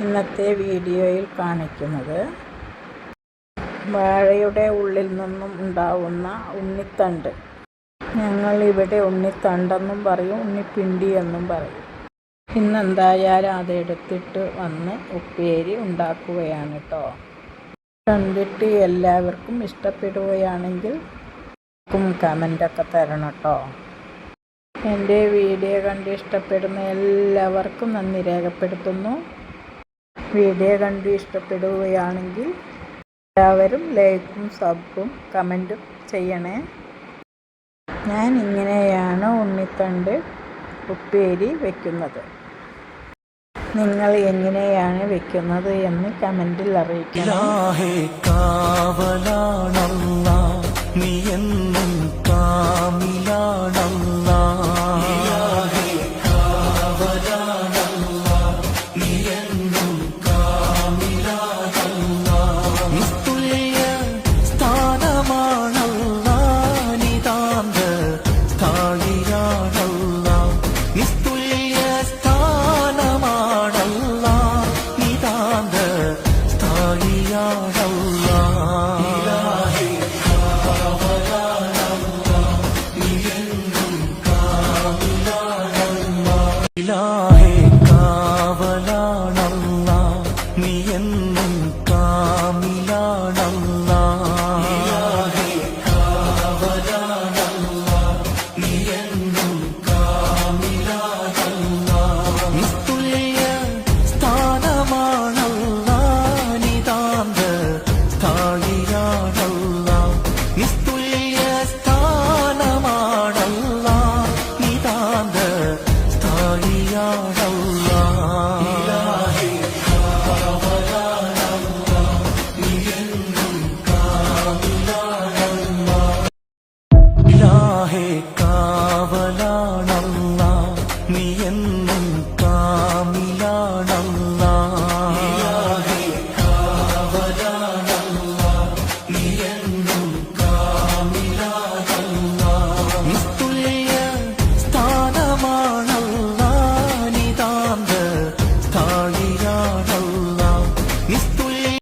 ഇന്നത്തെ വീഡിയോയിൽ കാണിക്കുന്നത് വാഴയുടെ ഉള്ളിൽ നിന്നും ഉണ്ടാവുന്ന ഉണ്ണിത്തണ്ട്. ഞങ്ങൾ ഇവിടെ ഉണ്ണിത്തണ്ടെന്നും പറയും, ഉണ്ണിപ്പിണ്ടി എന്നും പറയും. ഇന്നെന്തായാലും അതെടുത്തിട്ട് വന്ന് ഉപ്പേരി ഉണ്ടാക്കുകയാണ് കേട്ടോ. കണ്ടിട്ട് എല്ലാവർക്കും ഇഷ്ടപ്പെടുകയാണെങ്കിൽ കമൻ്റൊക്കെ തരണം കേട്ടോ. എൻ്റെ വീഡിയോ കണ്ട് ഇഷ്ടപ്പെടുന്ന എല്ലാവർക്കും നന്ദി രേഖപ്പെടുത്തുന്നു. വീഡിയോ കണ്ട് ഇഷ്ടപ്പെടുകയാണെങ്കിൽ എല്ലാവരും ലൈക്കും സബും കമൻറ്റും ചെയ്യണേ. ഞാൻ ഇങ്ങനെയാണ് ഉണ്ണിത്തണ്ട് ഉപ്പേരി വയ്ക്കുന്നത്. നിങ്ങൾ എങ്ങനെയാണ് വെക്കുന്നത് എന്ന് കമൻറ്റിൽ അറിയിക്കണം. ഇലാഹേ കാവലാണല്ല, നീ എന്നും കാമിലാണല്ല. ഇലാഹേ കാവലാണല്ല, നീ എന്നും കാമിലാണല്ല. നിസ്തുല്യ സ്ഥാനമാണല്ല, നിതാന്ത താഴിയാണല്ല. നിസ്തുല്യ സ്ഥാനമാണല്ല, നിതാന്ത ഇലാഹേ